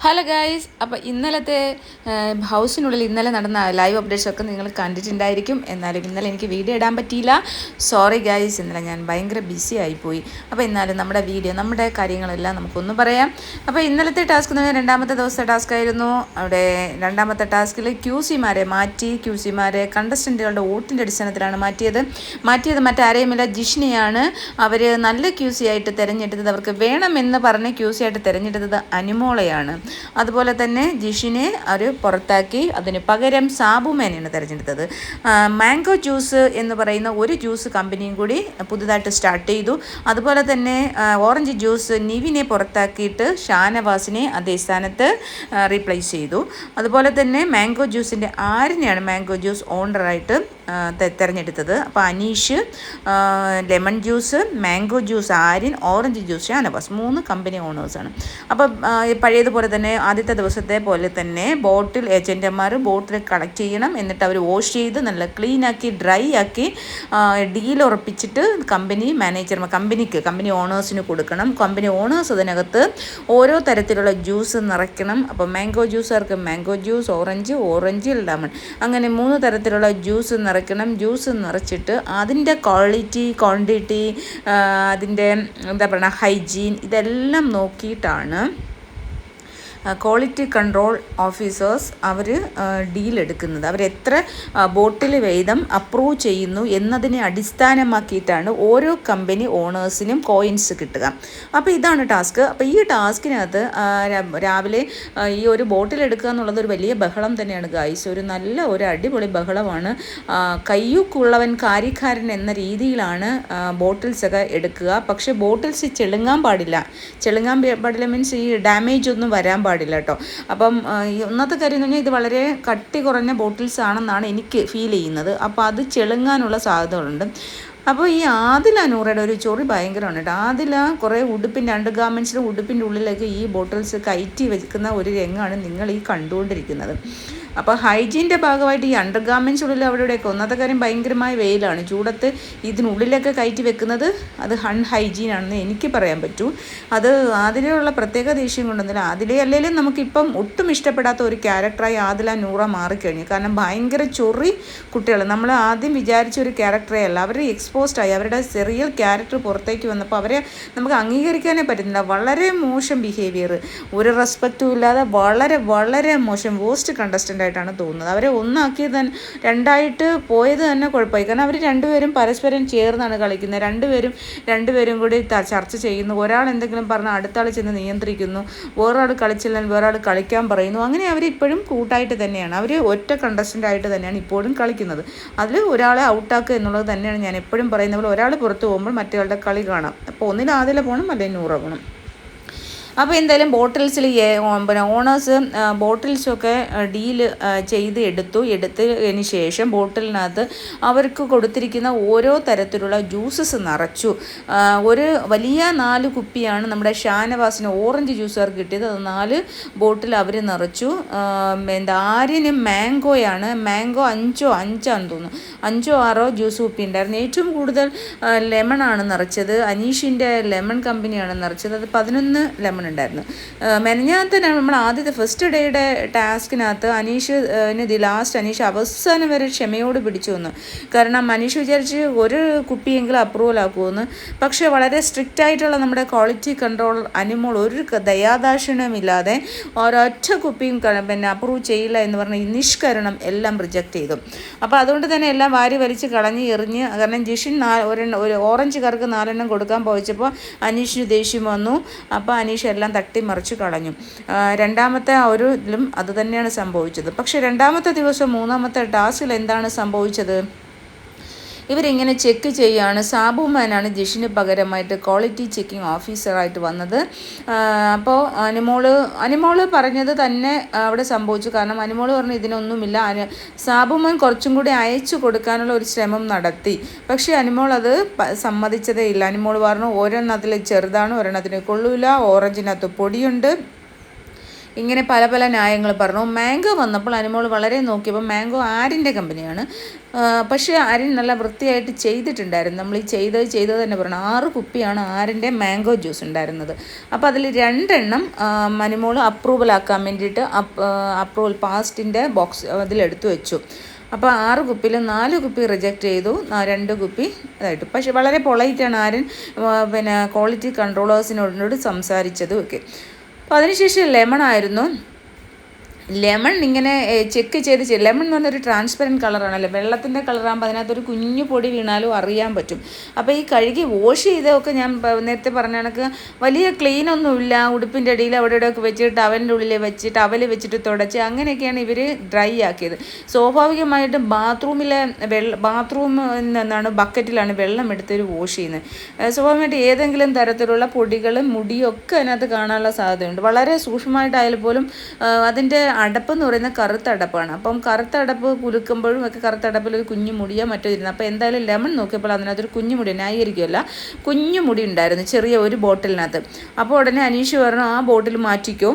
Hello guys, അപ്പോൾ ഇന്നലത്തെ ഹൗസിനുള്ളിൽ ഇന്നലെ നടന്ന ലൈവ് അപ്ഡേറ്റ്സൊക്കെ നിങ്ങൾ കണ്ടിട്ടുണ്ടായിരിക്കും. എന്നാലും ഇന്നലെ എനിക്ക് വീഡിയോ ഇടാൻ പറ്റിയില്ല. സോറി ഗൈസ്, ഇന്നലെ ഞാൻ ഭയങ്കര ബിസി ആയിപ്പോയി. അപ്പോൾ എന്നാലും നമ്മുടെ കാര്യങ്ങളെല്ലാം നമുക്കൊന്ന് പറയാം. അപ്പോൾ ഇന്നലത്തെ ടാസ്ക് എന്ന് പറഞ്ഞാൽ രണ്ടാമത്തെ ദിവസത്തെ ടാസ്ക് ആയിരുന്നു. അവിടെ രണ്ടാമത്തെ ടാസ്കിൽ ക്യൂസിമാരെ മാറ്റി. ക്യൂസിമാരെ കണ്ടസ്റ്റൻറ്റുകളുടെ വോട്ടിൻ്റെ അടിസ്ഥാനത്തിലാണ് മാറ്റിയത് മറ്റാരെയുമില്ല, ജിഷ്ണിയാണ്. അവർ നല്ല ക്യൂസി ആയിട്ട് തിരഞ്ഞെടുത്തത്, അവർക്ക് വേണമെന്ന് പറഞ്ഞ് ക്യൂസി ആയിട്ട് തിരഞ്ഞെടുത്തത് അനുമോളയാണ്. അതുപോലെ തന്നെ ജിഷിനെ അവർ പുറത്താക്കി. അതിന് പകരം സാബുമേനെയാണ് തിരഞ്ഞെടുത്തത്. മാംഗോ ജ്യൂസ് എന്ന് പറയുന്ന ഒരു ജ്യൂസ് കമ്പനിയും കൂടി പുതുതായിട്ട് സ്റ്റാർട്ട് ചെയ്തു. അതുപോലെ തന്നെ ഓറഞ്ച് ജ്യൂസ് നിവിനെ പുറത്താക്കിയിട്ട് ഷാനവാസിനെ അതേ സ്ഥാനത്ത് റീപ്ലേസ് ചെയ്തു. അതുപോലെ തന്നെ മാംഗോ ജ്യൂസിൻ്റെ ആരിനെയാണ് മാംഗോ ജ്യൂസ് ഓണറായിട്ട് തിരഞ്ഞെടുത്തത്. അപ്പോൾ Aneesh, lemon juice, mango juice Aryan, orange juice Shanavas, 3 company ഓണേഴ്സാണ്. അപ്പോൾ പഴയതുപോലെ തന്നെ ആദ്യത്തെ ദിവസത്തെ പോലെ തന്നെ ബോട്ടിൽ ഏജൻറ്റന്മാർ ബോട്ടിൽ കളക്ട് ചെയ്യണം. എന്നിട്ട് അവർ വാഷ് ചെയ്ത് നല്ല ക്ലീനാക്കി ഡ്രൈ ആക്കി ഡീൽ ഉറപ്പിച്ചിട്ട് കമ്പനി ഓണേഴ്സിന് കൊടുക്കണം. കമ്പനി ഓണേഴ്സ് അതിനകത്ത് ഓരോ തരത്തിലുള്ള ജ്യൂസ് നിറയ്ക്കണം. അപ്പോൾ മാംഗോ ജ്യൂസുകാർക്ക് മാംഗോ ജ്യൂസ്, ഓറഞ്ച് ലെമൺ, അങ്ങനെ 3 തരത്തിലുള്ള ജ്യൂസ് നിറയ്ക്കണം. ജ്യൂസ് നിറച്ചിട്ട് അതിൻ്റെ ക്വാണ്ടിറ്റി, അതിൻ്റെ എന്താ പറയുക ഹൈജീൻ, ഇതെല്ലാം നോക്കിയിട്ടാണ് ക്വാളിറ്റി കൺട്രോൾ ഓഫീസേഴ്സ് അവർ ഡീലെടുക്കുന്നത്. അവരെത്ര ബോട്ടിൽ വീതം അപ്രൂവ് ചെയ്യുന്നു എന്നതിനെ അടിസ്ഥാനമാക്കിയിട്ടാണ് ഓരോ കമ്പനി ഓണേഴ്സിനും കോയിൻസ് കിട്ടുക. അപ്പോൾ ഇതാണ് ടാസ്ക്. അപ്പോൾ ഈ ടാസ്കിനകത്ത് രാവിലെ ഈ ഒരു ബോട്ടിൽ എടുക്കുക എന്നുള്ളത് ഒരു വലിയ ബഹളം തന്നെയാണ് ഗൈസ്. ഒരു അടിപൊളി ബഹളമാണ്. കയ്യൂക്കുള്ളവൻ കാര്യക്കാരൻ എന്ന രീതിയിലാണ് ബോട്ടിൽസൊക്കെ എടുക്കുക. പക്ഷേ ബോട്ടിൽസ് ചെളുങ്ങാൻ പാടില്ല മീൻസ് ഈ ഡാമേജ് ഒന്നും വരാൻ പാടില്ല കേട്ടോ. അപ്പം ഒന്നാമത്തെ കാര്യം എന്ന് പറഞ്ഞാൽ ഇത് വളരെ കട്ടി കുറഞ്ഞ ബോട്ടിൽസ് ആണെന്നാണ് എനിക്ക് ഫീൽ ചെയ്യുന്നത്. അപ്പോൾ അത് ചെളുങ്ങാനുള്ള സാധ്യതകളുണ്ട്. അപ്പോൾ ഈ ആദില നൂറയുടെ ഒരു ചൊറി ഭയങ്കരമാണ് കേട്ടോ. ആദില കുറേ അണ്ടർ ഗാർമെൻറ്റ്സിലും ഉടുപ്പിൻ്റെ ഉള്ളിലേക്ക് ഈ ബോട്ടിൽസ് കയറ്റി വെക്കുന്ന ഒരു രംഗമാണ് നിങ്ങൾ ഈ കണ്ടുകൊണ്ടിരിക്കുന്നത്. അപ്പോൾ ഹൈജീൻ്റെ ഭാഗമായിട്ട് ഈ അണ്ടർ ഗാർമെൻറ്റ്സിനുള്ളിൽ അവിടെയൊക്കെ ഒന്നാമത്തെ കാര്യം ഭയങ്കരമായ വെയിലാണ്. ചൂടത്ത് ഇതിനുള്ളിലൊക്കെ കയറ്റി വെക്കുന്നത് അത് അൺഹൈജീൻ ആണെന്ന് എനിക്ക് പറയാൻ പറ്റൂ. അത് അതിലുള്ള പ്രത്യേക ദേഷ്യം കൊണ്ടൊന്നുമില്ല. അല്ലെങ്കിലും നമുക്കിപ്പം ഒട്ടും ഇഷ്ടപ്പെടാത്ത ഒരു ക്യാരക്ടറായി ആദില നൂറ മാറിക്കഴിഞ്ഞു. കാരണം ഭയങ്കര ചൊറി കുട്ടികൾ. നമ്മൾ ആദ്യം വിചാരിച്ച ഒരു ക്യാരക്ടറേ അല്ല. അവർ എക്സ്പോസ്ഡായി, അവരുടെ റിയൽ ക്യാരക്ടർ പുറത്തേക്ക് വന്നപ്പോൾ അവരെ നമുക്ക് അംഗീകരിക്കാനേ പറ്റുന്നില്ല. വളരെ മോശം ബിഹേവിയർ, ഒരു റെസ്പെക്റ്റും ഇല്ലാതെ വളരെ വളരെ മോശം വേസ്റ്റ് കണ്ടസ്റ്റൻ്റ് ആയിട്ടാണ് തോന്നുന്നത്. അവരെ ഒന്നാക്കിയത് തന്നെ രണ്ടായിട്ട് പോയത് തന്നെ കുഴപ്പമായി. കാരണം അവർ രണ്ടുപേരും പരസ്പരം ചേർന്നാണ് കളിക്കുന്നത്. രണ്ടുപേരും കൂടി ചർച്ച ചെയ്യുന്നു. ഒരാൾ എന്തെങ്കിലും പറഞ്ഞാൽ അടുത്ത ആൾ ചെന്ന് നിയന്ത്രിക്കുന്നു. വേറൊരാൾ കളിച്ചില്ലെങ്കിൽ വേറൊരാൾ കളിക്കാൻ പറയുന്നു. അങ്ങനെ അവരിപ്പോഴും കൂട്ടായിട്ട് തന്നെയാണ്, അവർ ഒറ്റ കണ്ടസ്റ്റൻ്റ് ആയിട്ട് തന്നെയാണ് ഇപ്പോഴും കളിക്കുന്നത്. അതിൽ ഒരാളെ ഔട്ടാക്കുക എന്നുള്ളത് തന്നെയാണ് ഞാൻ എപ്പോഴും പറയുന്ന പോലെ. ഒരാൾ പുറത്ത് പോകുമ്പോൾ മറ്റേ ആളുടെ കളി കാണാം. അപ്പോൾ ഒന്നിൽ ആദില പോകണം, അല്ലെങ്കിൽ നൂറ പോകണം. അപ്പോൾ എന്തായാലും ബോട്ടിൽസിൽ ഓണേഴ്സ് ബോട്ടിൽസൊക്കെ ഡീൽ എടുത്തതിന് ശേഷം ബോട്ടിലിനകത്ത് അവർക്ക് കൊടുത്തിരിക്കുന്ന ഓരോ തരത്തിലുള്ള ജ്യൂസസ് നിറച്ചു. ഒരു വലിയ 4 കുപ്പിയാണ് നമ്മുടെ ഷാനവാസിന് ഓറഞ്ച് ജ്യൂസുകാർക്ക് കിട്ടിയത്. അത് 4 ബോട്ടിൽ അവർ നിറച്ചു. ആര്യനും മാംഗോയാണ്. മാംഗോ 5 തോന്നുന്നു, 5-6 ജ്യൂസ് കുപ്പി ഉണ്ടായിരുന്നു. ഏറ്റവും കൂടുതൽ ലെമണാണ് നിറച്ചത്. അനീഷിൻ്റെ ലെമൺ കമ്പനിയാണ് നിറച്ചത്. അത് 11 ലെമൺ ഉണ്ടായിരുന്നു. മെനഞ്ഞാത്ത നമ്മൾ ആദ്യത്തെ ഫസ്റ്റ് ഡേയുടെ ടാസ്കിനകത്ത് അനീഷ് അവസാനം വരെ ക്ഷമയോട് പിടിച്ചു വന്നു. കാരണം അനീഷ് വിചാരിച്ച് ഒരു കുപ്പിയെങ്കിലും അപ്രൂവൽ ആക്കുമെന്ന്. പക്ഷേ വളരെ സ്ട്രിക്റ്റ് ആയിട്ടുള്ള നമ്മുടെ ക്വാളിറ്റി കൺട്രോൾ അനുമോൾ ഒരു ദയാദാക്ഷിണ്യമില്ലാതെ ഒരൊറ്റ കുപ്പിയും അപ്രൂവ് ചെയ്യില്ല എന്ന് പറഞ്ഞ് നിഷ്കരണം എല്ലാം റിജക്റ്റ് ചെയ്തു. അപ്പോൾ അതുകൊണ്ട് തന്നെ എല്ലാം വാരി വലിച്ച് കളഞ്ഞ് എറിഞ്ഞ്. കാരണം ജിഷിൻ ഒരു ഓറഞ്ച് കർക്ക് 4 എണ്ണം കൊടുക്കാൻ പോയിച്ചപ്പോൾ അനീഷിന് ദേഷ്യം വന്നു. അപ്പോൾ അനീഷ് എല്ലാം തട്ടിമറിച്ച് കളഞ്ഞു. രണ്ടാമത്തെ ഒരു ഇതിലും അത് തന്നെയാണ് സംഭവിച്ചത്. പക്ഷേ രണ്ടാമത്തെ ദിവസം 3ാമത്തെ ടാസ്കിൽ എന്താണ് സംഭവിച്ചത്? ഇവരിങ്ങനെ ചെക്ക് ചെയ്യുകയാണ്. സാബുമാനാണ് ജിഷിന് പകരമായിട്ട് ക്വാളിറ്റി ചെക്കിംഗ് ഓഫീസറായിട്ട് വന്നത്. അപ്പോൾ അനുമോള് പറഞ്ഞത് തന്നെ അവിടെ സംഭവിച്ചു. കാരണം അനുമോള് പറഞ്ഞു ഇതിനൊന്നുമില്ല. സാബുമാൻ കുറച്ചും കൂടി അയച്ചു കൊടുക്കാനുള്ള ഒരു ശ്രമം നടത്തി. പക്ഷേ അനുമോൾ അത് സമ്മതിച്ചതേ ഇല്ല. അനുമോള് പറഞ്ഞു ഒരെണ്ണത്തിൽ ചെറുതാണ്, ഒരെണ്ണത്തിന് കൊള്ളൂല, ഓറഞ്ചിനകത്ത് പൊടിയുണ്ട്, ഇങ്ങനെ പല പല ന്യായങ്ങൾ പറഞ്ഞു. മാംഗോ വന്നപ്പോൾ അനുമോൾ വളരെ നോക്കിയപ്പോൾ മാംഗോ ആരിൻ്റെ കമ്പനിയാണ്. പക്ഷേ ആര്യൻ നല്ല വൃത്തിയായിട്ട് ചെയ്തിട്ടുണ്ടായിരുന്നു. നമ്മൾ ഈ ചെയ്തത് തന്നെ പറയണം. 6 കുപ്പിയാണ് ആരിൻ്റെ മാംഗോ ജ്യൂസ് ഉണ്ടായിരുന്നത്. അപ്പോൾ അതിൽ 2 എണ്ണം അനുമോൾ അപ്രൂവൽ ആക്കാൻ വേണ്ടിയിട്ട് അപ്രൂവൽ പാസ്റ്റിൻ്റെ ബോക്സ് അതിലെടുത്ത് വെച്ചു. അപ്പോൾ 6 കുപ്പിയിൽ 4 കുപ്പി റിജക്റ്റ് ചെയ്തു, 2 കുപ്പി ഇതായിട്ടു. പക്ഷേ വളരെ പൊളൈറ്റാണ് ആര്യൻ പിന്നെ ക്വാളിറ്റി കൺട്രോളേഴ്സിനോട് സംസാരിച്ചതും ഒക്കെ. അപ്പോൾ അതിനുശേഷം ലെമൺ ആയിരുന്നു. ലെമൺ ഇങ്ങനെ ചെക്ക് ചെയ്ത് ലെമൺ എന്ന് പറഞ്ഞൊരു ട്രാൻസ്പെറൻറ്റ് കളറാണല്ലോ, വെള്ളത്തിൻ്റെ കളറാകുമ്പോൾ അതിനകത്തൊരു കുഞ്ഞു പൊടി വീണാലും അറിയാൻ പറ്റും. അപ്പോൾ ഈ കഴുകി വാഷ് ചെയ്തൊക്കെ ഞാൻ നേരത്തെ പറഞ്ഞ കണക്ക് വലിയ ക്ലീനൊന്നുമില്ല. ഉടുപ്പിൻ്റെ അടിയിൽ അവിടെ ഇവിടെയൊക്കെ വെച്ചിട്ട് ടവലിൻ്റെ ഉള്ളിൽ വെച്ച് ടവൽ വെച്ചിട്ട് തുടച്ച് അങ്ങനെയൊക്കെയാണ് ഇവർ ഡ്രൈ ആക്കിയത്. സ്വാഭാവികമായിട്ടും ബാത്റൂമിൽ നിന്നാണ് ബക്കറ്റിലാണ് വെള്ളം എടുത്തൊരു വാഷ് ചെയ്യുന്നത്. സ്വാഭാവികമായിട്ട് ഏതെങ്കിലും തരത്തിലുള്ള പൊടികളും മുടിയൊക്കെ അതിനകത്ത് കാണാനുള്ള സാധ്യതയുണ്ട്. വളരെ സൂക്ഷ്മമായിട്ടായാലും പോലും അതിൻ്റെ അടപ്പ് എന്ന് പറയുന്നത് കറുത്ത അടപ്പാണ്. അപ്പം കറുത്ത അടപ്പ് കുലുക്കുമ്പോഴും ഒക്കെ കറുത്ത അടപ്പിൽ ഒരു കുഞ്ഞു മുടിയോ മറ്റോ ഇരുന്നു. അപ്പോൾ എന്തായാലും ലെമൺ നോക്കിയപ്പോൾ അതിനകത്തൊരു കുഞ്ഞു മുടി, ന്യായീകരിക്കുമല്ല, കുഞ്ഞു മുടി ഉണ്ടായിരുന്നു ചെറിയ ഒരു ബോട്ടിലിനകത്ത്. അപ്പോൾ ഉടനെ അനീഷ് പറഞ്ഞു ആ ബോട്ടിൽ മാറ്റിക്കോ,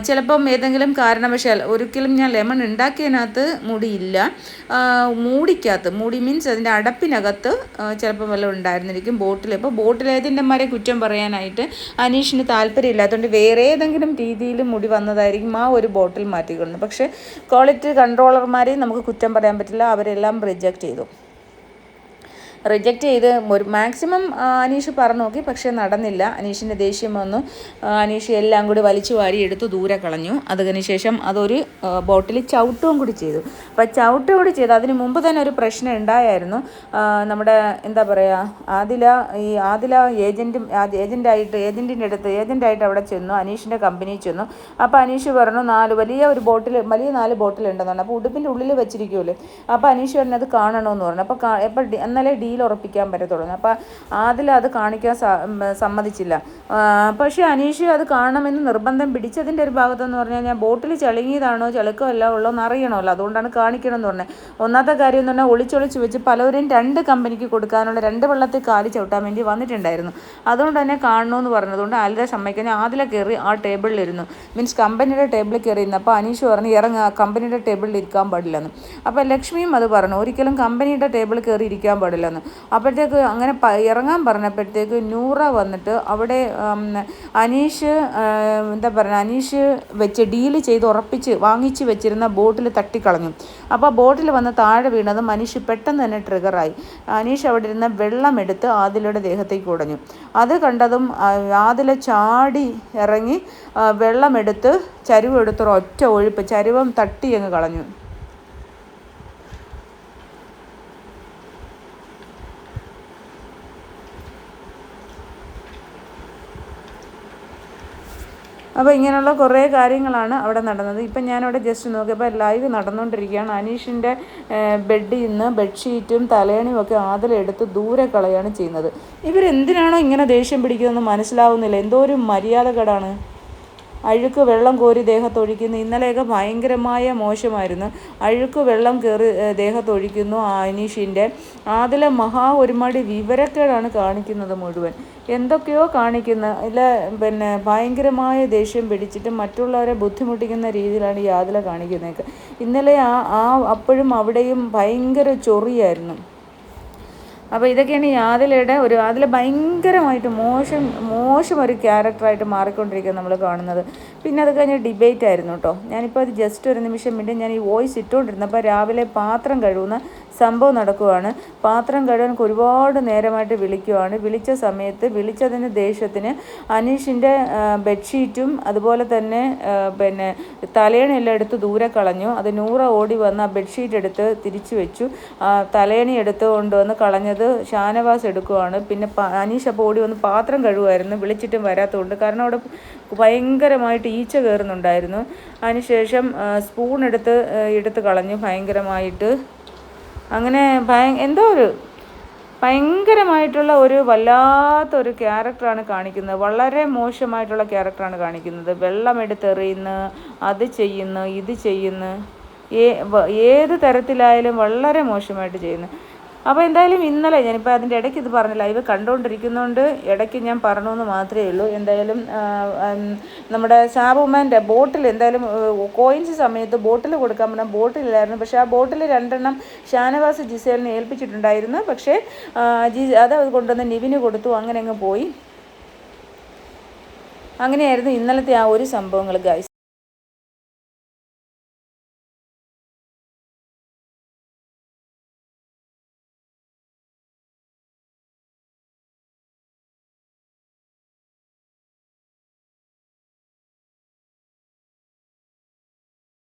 ചിലപ്പം ഏതെങ്കിലും കാരണവശാൽ. ഒരിക്കലും ഞാൻ ലെമൺ ഉണ്ടാക്കിയതിനകത്ത് മുടിയില്ല, മൂടി മീൻസ് അതിൻ്റെ അടപ്പിനകത്ത് ചിലപ്പോൾ വല്ലതും ഉണ്ടായിരുന്നിരിക്കും ബോട്ടിൽ. അപ്പോൾ ബോട്ടിൽ ഏജൻറ്റന്മാരെ കുറ്റം പറയാനായിട്ട് അനീഷിന് താല്പര്യമില്ലാത്തതുകൊണ്ട് വേറെ ഏതെങ്കിലും രീതിയിൽ മുടി വന്നതായിരിക്കും ആ ഒരു ബോട്ടിൽ മാറ്റിക്കൊണ്ടു. പക്ഷേ ക്വാളിറ്റി കൺട്രോളർമാരെയും നമുക്ക് കുറ്റം പറയാൻ പറ്റില്ല, അവരെല്ലാം റിജക്റ്റ് ചെയ്ത് ഒരു മാക്സിമം അനീഷ് പറഞ്ഞു നോക്കി. പക്ഷേ നടന്നില്ല. അനീഷിൻ്റെ ദേഷ്യം വന്നു. അനീഷ് എല്ലാം കൂടി വലിച്ചു വാരി എടുത്ത് ദൂരെ കളഞ്ഞു. അതിനുശേഷം അതൊരു ബോട്ടിൽ ചവിട്ടും കൂടി ചെയ്തു. അപ്പോൾ ചവിട്ടും കൂടി ചെയ്തു. അതിന് മുമ്പ് തന്നെ ഒരു പ്രശ്നം ഉണ്ടായിരുന്നു. നമ്മുടെ എന്താ പറയുക, ആദില ഏജൻറ്റായിട്ട് അവിടെ ചെന്നു, അനീഷിൻ്റെ കമ്പനിയിൽ ചെന്നു. അപ്പോൾ അനീഷ് പറഞ്ഞു 4 വലിയ 4 ബോട്ടിൽ ഉണ്ടെന്നാണ്. അപ്പോൾ ഉടുപ്പിൻ്റെ ഉള്ളിൽ വെച്ചിരിക്കുമല്ലോ. അപ്പോൾ അനീഷ് പറഞ്ഞു അത് കാണണമെന്ന് പറഞ്ഞു. അപ്പോൾ എന്നാലേ ഡീൽ ഉറപ്പിക്കാൻ പറ്റത്തുള്ളൂ. അപ്പോൾ അത് കാണിക്കാൻ സമ്മതിച്ചില്ല. പക്ഷേ അനീഷ് അത് കാണണമെന്ന് നിർബന്ധം പിടിച്ചതിൻ്റെ ഒരു ഭാഗത്തെന്ന് പറഞ്ഞാൽ ഞാൻ ബോട്ടിൽ ചളുങ്ങിയതാണോ ചളുക്കമല്ല ഉള്ളോ എന്ന് അറിയണമല്ലോ, അതുകൊണ്ടാണ് കാണിക്കണമെന്ന് പറഞ്ഞത്. ഒന്നാമത്തെ കാര്യം എന്ന് പറഞ്ഞാൽ ഒളിച്ചൊളിച്ച് വെച്ച് പലവരും 2 കമ്പനിക്ക് കൊടുക്കാനുള്ള 2 വെള്ളത്തിൽ കാലി ചവിട്ടാൻ വേണ്ടി വന്നിട്ടുണ്ടായിരുന്നു. അതുകൊണ്ട് തന്നെ കാണണമെന്ന് പറഞ്ഞതുകൊണ്ട് ആലിത സമ്മതിക്കാൻ ആദില കയറി ആ ടേബിളിലിരുന്നു, മീൻസ് കമ്പനിയുടെ ടേബിളിൽ കയറിയിരുന്നു. അപ്പോൾ അനീഷ് പറഞ്ഞു ഇറങ്ങുക, കമ്പനിയുടെ ടേബിളിൽ ഇരിക്കാൻ പാടില്ലെന്ന്. അപ്പോൾ ലക്ഷ്മിയും അത് പറഞ്ഞു, ഒരിക്കലും കമ്പനിയുടെ ടേബിളിൽ കയറി ഇരിക്കാൻ പാടില്ലെന്ന്. അപ്പോഴത്തേക്ക് അങ്ങനെ ഇറങ്ങാൻ പറഞ്ഞപ്പോഴത്തേക്ക് നൂറ വന്നിട്ട് അവിടെ അനീഷ് അനീഷ് വെച്ച് ഡീല് ചെയ്ത് വാങ്ങിച്ച് വെച്ചിരുന്ന ബോട്ടിൽ തട്ടിക്കളഞ്ഞു. അപ്പോൾ ബോട്ടിൽ വന്ന് താഴെ വീണത് അനീഷ് പെട്ടെന്ന് തന്നെ ട്രിഗറായി. അനീഷ് അവിടെ ഇരുന്ന വെള്ളമെടുത്ത് ആദിലയുടെ ദേഹത്തേക്ക് ഉടഞ്ഞു. അത് കണ്ടതും ആദില ചാടി ഇറങ്ങി വെള്ളമെടുത്ത് ചരുവെടുത്തൊരു ഒറ്റ ഒഴുപ്പ്, ചരുവം തട്ടി അങ്ങ് കളഞ്ഞു. അപ്പോൾ ഇങ്ങനെയുള്ള കുറേ കാര്യങ്ങളാണ് അവിടെ നടന്നത്. ഇപ്പം ഞാനവിടെ ജസ്റ്റ് നോക്കിയപ്പോൾ ലൈവ് നടന്നുകൊണ്ടിരിക്കുകയാണ്. അനീഷിൻ്റെ ബെഡിൽ നിന്ന് ബെഡ്ഷീറ്റും തലേണിയും ഒക്കെ ആദിലെടുത്ത് ദൂരെ കളയാണ് ചെയ്യുന്നത്. ഇവരെന്തിനാണോ ഇങ്ങനെ ദേഷ്യം പിടിക്കുന്നതെന്ന് മനസ്സിലാവുന്നില്ല. എന്തോ ഒരു മര്യാദകേടാണ്. അഴുക്ക് വെള്ളം കോരി ദേഹത്തൊഴിക്കുന്നു. ഇന്നലെയൊക്കെ ഭയങ്കരമായ മോശമായിരുന്നു. അഴുക്ക് വെള്ളം കയറി ദേഹത്തൊഴിക്കുന്നു അനീഷിൻ്റെ. ആദില ഒരുമാതിരി വിവരക്കേടാണ് കാണിക്കുന്നത് മുഴുവൻ. എന്തൊക്കെയോ കാണിക്കുന്ന ഭയങ്കരമായ ദേഷ്യം പിടിച്ചിട്ട് മറ്റുള്ളവരെ ബുദ്ധിമുട്ടിക്കുന്ന രീതിയിലാണ് ഈ ആദില കാണിക്കുന്നതൊക്കെ. ഇന്നലെ അപ്പോഴും അവിടെയും ഭയങ്കര ചൊറിയായിരുന്നു. അപ്പോൾ ഇതൊക്കെയാണ് ഈ ആദില ഭയങ്കരമായിട്ട് മോശം ഒരു ക്യാരക്ടറായിട്ട് മാറിക്കൊണ്ടിരിക്കുന്നത് നമ്മൾ കാണുന്നത്. പിന്നെ അത് കഴിഞ്ഞ് ഡിബേറ്റ് ആയിരുന്നു കേട്ടോ. ഞാനിപ്പോൾ അത് ജസ്റ്റ് ഒരു നിമിഷം വേണ്ടി ഞാൻ ഈ വോയിസ് ഇട്ടുകൊണ്ടിരുന്നപ്പോൾ രാവിലെ പാത്രം കഴുകുന്ന സംഭവം നടക്കുകയാണ്. പാത്രം കഴുകാൻ ഒരുപാട് നേരമായിട്ട് വിളിച്ച സമയത്ത് വിളിച്ചതിന് ദേഷ്യത്തിന് അനീഷിൻ്റെ ബെഡ്ഷീറ്റും അതുപോലെ തന്നെ തലേണിയെല്ലാം എടുത്ത് ദൂരെ കളഞ്ഞു. അത് നൂറ ഓടി വന്ന് ആ ബെഡ്ഷീറ്റ് എടുത്ത് തിരിച്ചു വെച്ചു. തലേണി എടുത്ത് കൊണ്ടുവന്ന് കളഞ്ഞത് ഷാനവാസ് എടുക്കുകയാണ്. പിന്നെ അനീഷ് അപ്പോൾ ഓടി വന്ന് പാത്രം കഴുകുമായിരുന്നു, വിളിച്ചിട്ടും വരാത്തതുകൊണ്ട്. കാരണം അവിടെ ഭയങ്കരമായിട്ട് ഈച്ച കയറുന്നുണ്ടായിരുന്നു. അതിനുശേഷം സ്പൂൺ എടുത്ത് കളഞ്ഞു ഭയങ്കരമായിട്ട്. അങ്ങനെ എന്തോ ഒരു ഭയങ്കരമായിട്ടുള്ള ഒരു വല്ലാത്തൊരു ക്യാരക്ടറാണ് കാണിക്കുന്നത്. വളരെ മോശമായിട്ടുള്ള ക്യാരക്ടറാണ് കാണിക്കുന്നത്. വെള്ളമെടുത്തെറിയുന്നു, അത് ചെയ്യുന്നു, ഇത് ചെയ്യുന്നു, ഏത് തരത്തിലായാലും വളരെ മോശമായിട്ട് ചെയ്യുന്നു. അപ്പോൾ എന്തായാലും ഇന്നലെ ഞാനിപ്പോൾ അതിൻ്റെ ഇടയ്ക്ക് ഇത് പറഞ്ഞില്ല, ലൈവ് കണ്ടുകൊണ്ടിരിക്കുന്നതുകൊണ്ട് ഇടയ്ക്ക് ഞാൻ പറഞ്ഞതെന്ന് മാത്രമേ ഉള്ളൂ. എന്തായാലും നമ്മുടെ ഷാബുമാൻ്റെ ബോട്ടിൽ എന്തായാലും കോയിൻസ് സമയത്ത് ബോട്ടിൽ കൊടുക്കാൻ പറഞ്ഞാൽ ബോട്ടിലില്ലായിരുന്നു. പക്ഷേ ആ ബോട്ടിൽ 2 ഷാനവാസ് ജിസേലിനെ ഏൽപ്പിച്ചിട്ടുണ്ടായിരുന്നു. പക്ഷേ അത് കൊണ്ടുവന്ന് നിവിന് കൊടുത്തു, അങ്ങനെ അങ്ങ് പോയി. അങ്ങനെയായിരുന്നു ഇന്നലത്തെ ആ ഒരു സംഭവങ്ങൾ ഗൈസ്.